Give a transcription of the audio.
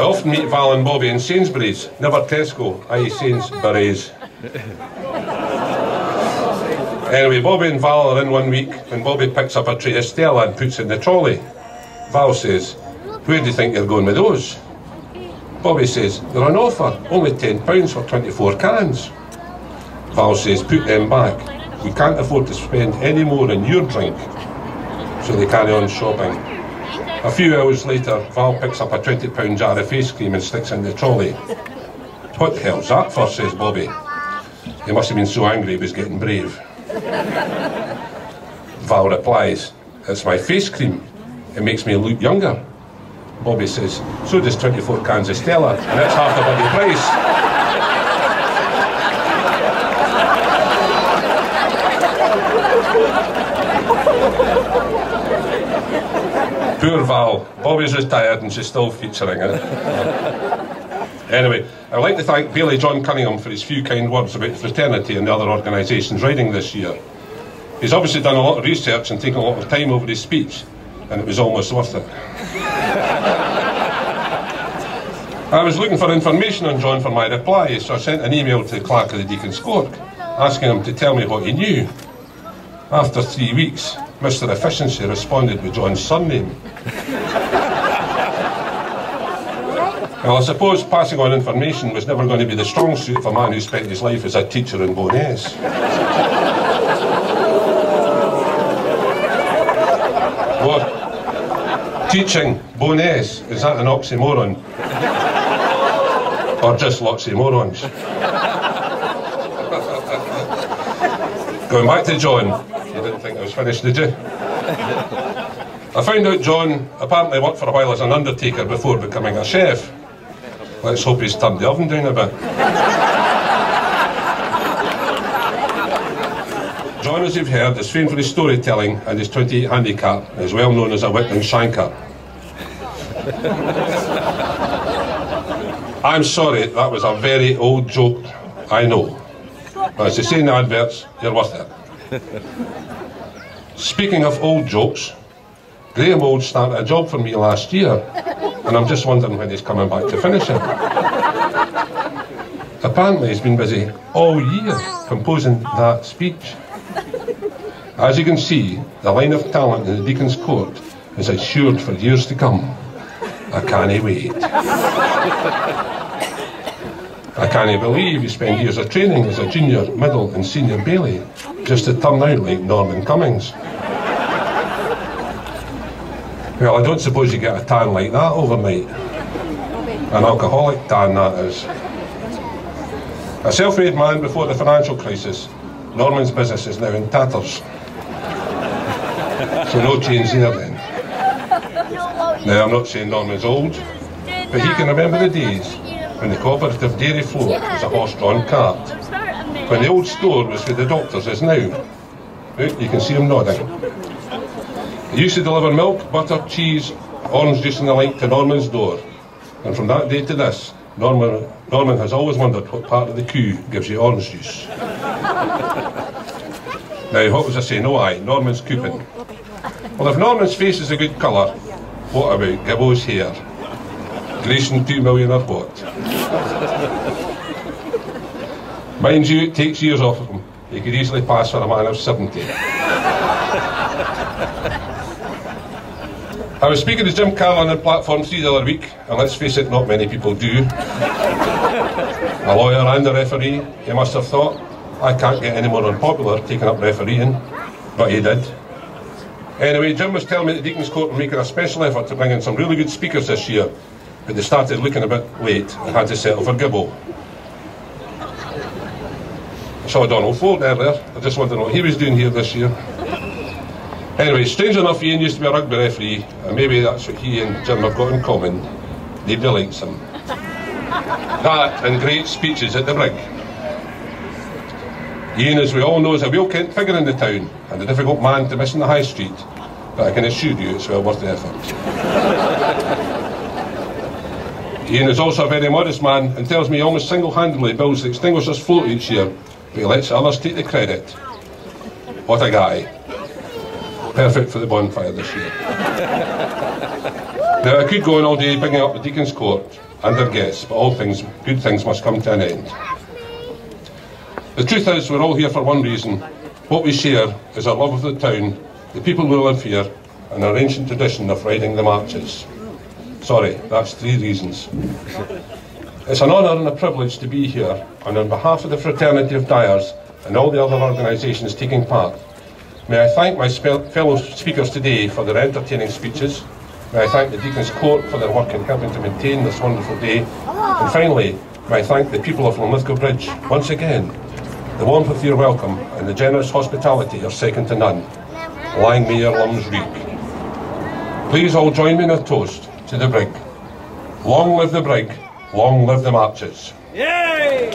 often meet Val and Bobby in Sainsbury's, never Tesco, i.e. Sainsbury's. Anyway, Bobby and Val are in one week, and Bobby picks up a tray of Stella and puts it in the trolley. Val says, "Where do you think you're going with those?" Bobby says, "They're on offer, only £10 for 24 cans. Val says, "Put them back. We can't afford to spend any more on your drink." So they carry on shopping. A few hours later, Val picks up a £20 jar of face cream and sticks it in the trolley. "What the hell's that for?" says Bobby. He must have been so angry he was getting brave. Val replies, "It's my face cream. It makes me look younger." Bobby says, "So does 24 cans of Stella, and it's half the bloody price." Poor Val. Bobby's retired and she's still featuring it. Anyway, I'd like to thank Bailey John Cunningham for his few kind words about fraternity and the other organisations riding this year. He's obviously done a lot of research and taken a lot of time over his speech, and it was almost worth it. I was looking for information on John for my reply, so I sent an email to the clerk of the Deacons Court, asking him to tell me what he knew. After 3 weeks, Mr. Efficiency responded with John's surname. Well, I suppose passing on information was never going to be the strong suit of a man who spent his life as a teacher in Bowness. What? Teaching Bowness, is that an oxymoron? Or just lots of morons? Going back to John. You didn't think I was finished, did you? I found out John apparently worked for a while as an undertaker before becoming a chef. Let's hope he's turned the oven down a bit. John, as you've heard, is famed for his storytelling and his 28 handicap, and is well known as a wit and shanker. I'm sorry, that was a very old joke, I know. But as they say in the adverts, you're worth it. Speaking of old jokes, Graham Old started a job for me last year, and I'm just wondering when he's coming back to finish it. Apparently he's been busy all year composing that speech. As you can see, the line of talent in the Deacons Court is assured for years to come. I can't wait. I can't believe you spend years of training as a junior, middle and senior Bailey just to turn out like Norman Cummings. Well, I don't suppose you get a tan like that overnight. An alcoholic tan, that is. A self-made man before the financial crisis, Norman's business is now in tatters. So no change there then. Now, I'm not saying Norman's old, but he can remember the days when the cooperative dairy float was a horse-drawn cart, when the old store was for the doctors as now. You can see him nodding. He used to deliver milk, butter, cheese, orange juice and the like to Norman's door. And from that day to this, Norman has always wondered what part of the queue gives you orange juice. Now, what was I saying? Oh aye, Norman's coupon. Well, if Norman's face is a good colour, what about Gibbo's hair? Grayson 2 million or what? Mind you, it takes years off of him. He could easily pass for a man of 70. I was speaking to Jim Carlin on Platform 3 the other week, and let's face it, not many people do. A lawyer and a referee, he must have thought, I can't get any more unpopular taking up refereeing, but he did. Anyway, Jim was telling me that Deacons Court were making a special effort to bring in some really good speakers this year, but they started looking a bit late and had to settle for Gibbo. I saw Donald Ford earlier, I just wondered what he was doing here this year. Anyway, strange enough, Ian used to be a rugby referee, and maybe that's what he and Jim have got in common. Nobody likes him. That and great speeches at the brig. Ian, as we all know, is a well-kent figure in the town, and a difficult man to miss in the high street, but I can assure you it's well worth the effort. Ian is also a very modest man, and tells me he almost single-handedly builds the extinguishers float each year, but he lets others take the credit. What a guy. Perfect for the bonfire this year. Now, I could go on all day bringing up the Deacons Court, and their guests, but all things, good things must come to an end. The truth is, we're all here for one reason. What we share is our love of the town, the people who live here, and our ancient tradition of riding the marches. Sorry, that's 3 reasons. It's an honour and a privilege to be here, and on behalf of the Fraternity of Dyers and all the other organisations taking part, may I thank my fellow speakers today for their entertaining speeches. May I thank the Deacons Court for their work in helping to maintain this wonderful day. And finally, may I thank the people of Linlithgow Bridge once again. The warmth of your welcome and the generous hospitality are second to none. Lang may your limbs reek. Please all join me in a toast to the brig. Long live the brig, long live the marches. Yay!